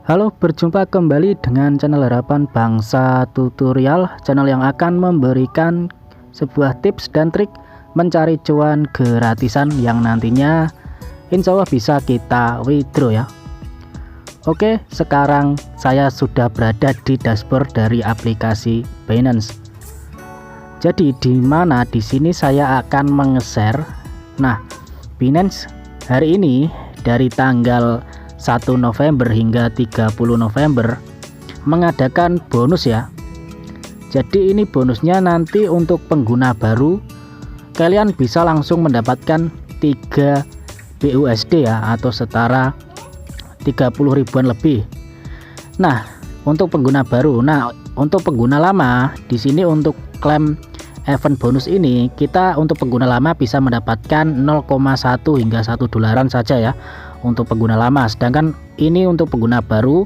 Halo, berjumpa kembali dengan channel Harapan Bangsa Tutorial, channel yang akan memberikan sebuah tips dan trik mencari cuan gratisan yang nantinya insya Allah bisa kita withdraw ya. Oke, sekarang saya sudah berada di dashboard dari aplikasi Binance. Jadi di mana di sini saya akan menge-share. Nah, Binance hari ini dari tanggal 1 November hingga 30 November mengadakan bonus ya. Jadi ini bonusnya nanti untuk pengguna baru kalian bisa langsung mendapatkan 3 BUSD ya, atau setara 30 ribuan lebih. Nah, untuk pengguna baru. Nah, untuk pengguna lama di sini untuk klaim event bonus ini kita untuk pengguna lama bisa mendapatkan 0,1 hingga 1 dolaran saja ya untuk pengguna lama. Sedangkan ini untuk pengguna baru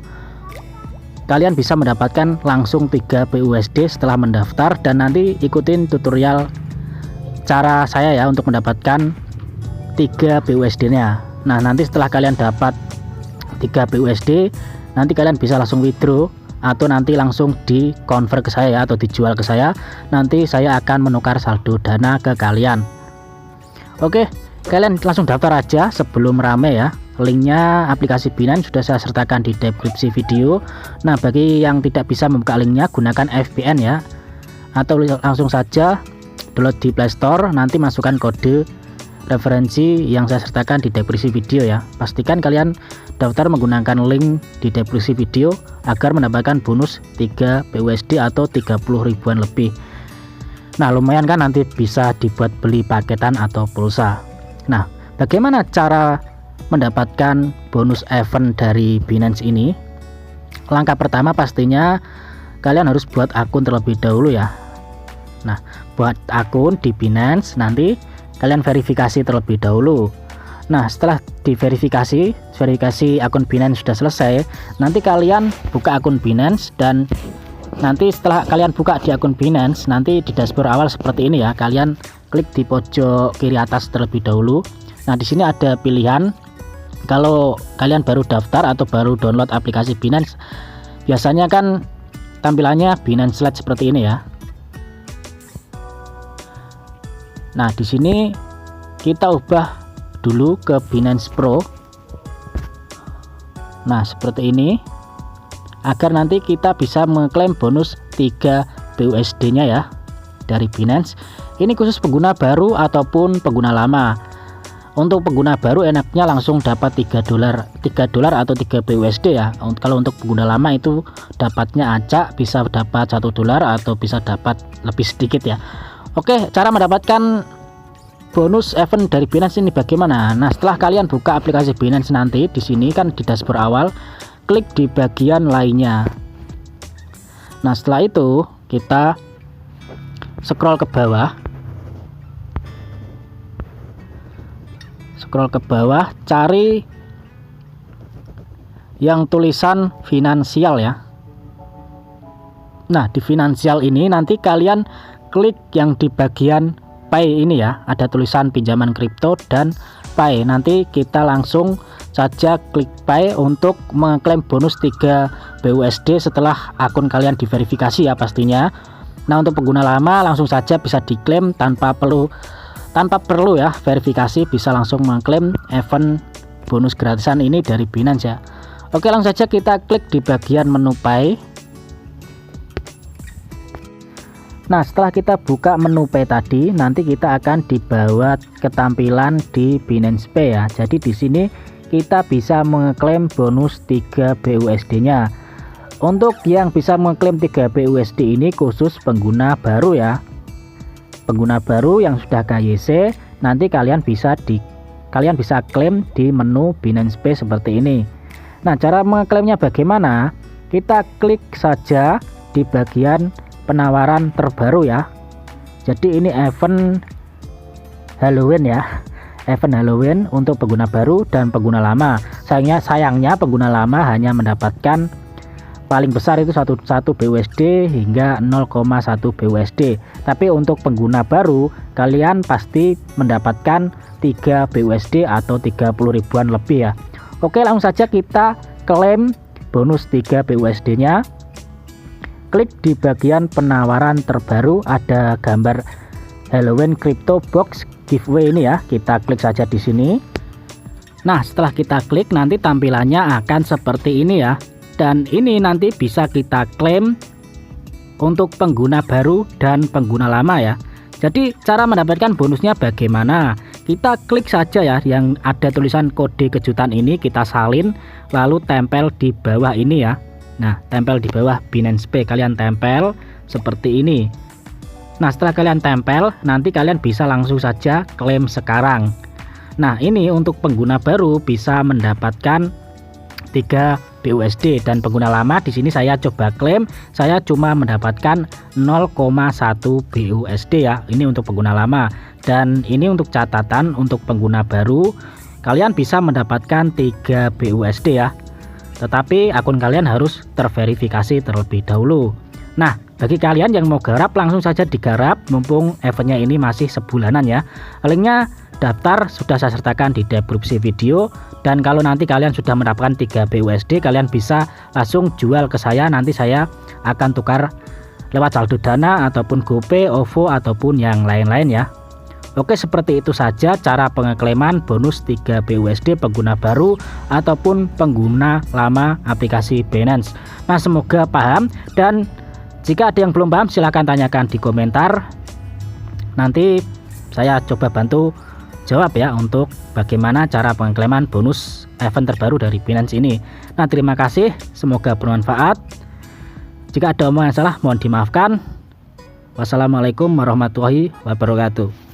kalian bisa mendapatkan langsung 3 BUSD setelah mendaftar, dan nanti ikutin tutorial cara saya ya untuk mendapatkan 3 BUSD nya. Nah, nanti setelah kalian dapat 3 BUSD nanti kalian bisa langsung withdraw atau nanti langsung di convert ke saya atau dijual ke saya. Nanti saya akan menukar saldo dana ke kalian. Oke, kalian langsung daftar aja sebelum rame ya. Linknya aplikasi Binance sudah saya sertakan di deskripsi video. Nah, bagi yang tidak bisa membuka linknya gunakan VPN ya, atau langsung saja download di Play Store. Nanti masukkan kode referensi yang saya sertakan di deskripsi video ya. Pastikan kalian daftar menggunakan link di deskripsi video agar mendapatkan bonus 3 BUSD atau 30 ribuan lebih. Nah, lumayan kan, nanti bisa dibuat beli paketan atau pulsa. Nah, bagaimana cara mendapatkan bonus event dari Binance ini? Langkah pertama pastinya kalian harus buat akun terlebih dahulu ya. Nah, buat akun di Binance, nanti kalian verifikasi terlebih dahulu. Nah, setelah verifikasi akun Binance sudah selesai, nanti kalian buka akun Binance, dan nanti setelah kalian buka di akun Binance, nanti di dashboard awal seperti ini ya, kalian klik di pojok kiri atas terlebih dahulu. Nah, di sini ada pilihan. Kalau kalian baru daftar atau baru download aplikasi Binance, biasanya kan tampilannya Binance Lite seperti ini ya. Nah, di sini kita ubah dulu ke Binance Pro. Nah, seperti ini, agar nanti kita bisa mengklaim bonus 3 BUSD nya ya dari Binance. Ini khusus pengguna baru ataupun pengguna lama. Untuk pengguna baru enaknya langsung dapat 3 dolar atau 3 BUSD ya. Kalau untuk pengguna lama itu dapatnya acak, bisa dapat 1 dolar atau bisa dapat lebih sedikit ya. Oke, cara mendapatkan bonus event dari Binance ini bagaimana? Nah, setelah kalian buka aplikasi Binance nanti di sini kan di dashboard awal, klik di bagian lainnya. Nah, setelah itu kita scroll ke bawah. Cari yang tulisan finansial ya. Nah, di finansial ini nanti kalian klik yang di bagian Pay ini ya, ada tulisan pinjaman kripto dan Pay. Nanti kita langsung saja klik Pay untuk mengklaim bonus 3 BUSD setelah akun kalian diverifikasi ya pastinya. Nah, untuk pengguna lama langsung saja bisa diklaim tanpa perlu ya verifikasi, bisa langsung mengklaim event bonus gratisan ini dari Binance ya. Oke, langsung saja kita klik di bagian menu Pay. Nah, setelah kita buka menu Pay tadi, nanti kita akan dibawa ke tampilan di Binance Pay ya. Jadi di sini kita bisa mengklaim bonus 3 BUSD-nya. Untuk yang bisa mengklaim 3 BUSD ini khusus pengguna baru ya. Pengguna baru yang sudah KYC, nanti kalian bisa klaim di menu Binance Pay seperti ini. Nah, cara mengklaimnya bagaimana? Kita klik saja di bagian penawaran terbaru ya. Jadi ini event Halloween ya, event Halloween untuk pengguna baru dan pengguna lama. Sayangnya pengguna lama hanya mendapatkan paling besar itu 1 BUSD hingga 0,1 BUSD. Tapi untuk pengguna baru kalian pasti mendapatkan 3 BUSD atau 30 ribuan lebih ya. Oke, langsung saja kita klaim bonus 3 BUSD nya. Klik di bagian penawaran terbaru, ada gambar Halloween Crypto Box giveaway ini ya. Kita klik saja di sini. Nah, setelah kita klik nanti tampilannya akan seperti ini ya. Dan ini nanti bisa kita klaim untuk pengguna baru dan pengguna lama ya. Jadi cara mendapatkan bonusnya bagaimana? Kita klik saja ya yang ada tulisan kode kejutan ini, kita salin lalu tempel di bawah ini ya. Nah, tempel di bawah Binance Pay, kalian tempel seperti ini. Nah, setelah kalian tempel, nanti kalian bisa langsung saja klaim sekarang. Nah, ini untuk pengguna baru bisa mendapatkan 3 BUSD dan pengguna lama di sini saya coba klaim, saya cuma mendapatkan 0,1 BUSD ya. Ini untuk pengguna lama, dan ini untuk catatan untuk pengguna baru kalian bisa mendapatkan 3 BUSD ya. Tetapi akun kalian harus terverifikasi terlebih dahulu. Nah, bagi kalian yang mau garap langsung saja digarap mumpung eventnya ini masih sebulanan ya. Linknya daftar sudah saya sertakan di deskripsi video, dan kalau nanti kalian sudah mendapatkan 3 BUSD kalian bisa langsung jual ke saya, nanti saya akan tukar lewat saldo Dana ataupun GoPay, OVO ataupun yang lain-lain ya. Oke, seperti itu saja cara pengeklaiman bonus 3 BUSD pengguna baru ataupun pengguna lama aplikasi Binance. Nah, semoga paham, dan jika ada yang belum paham silahkan tanyakan di komentar, nanti saya coba bantu jawab ya untuk bagaimana cara pengeklaiman bonus event terbaru dari Binance ini. Nah, terima kasih, semoga bermanfaat. Jika ada omongan yang salah mohon dimaafkan. Wassalamualaikum warahmatullahi wabarakatuh.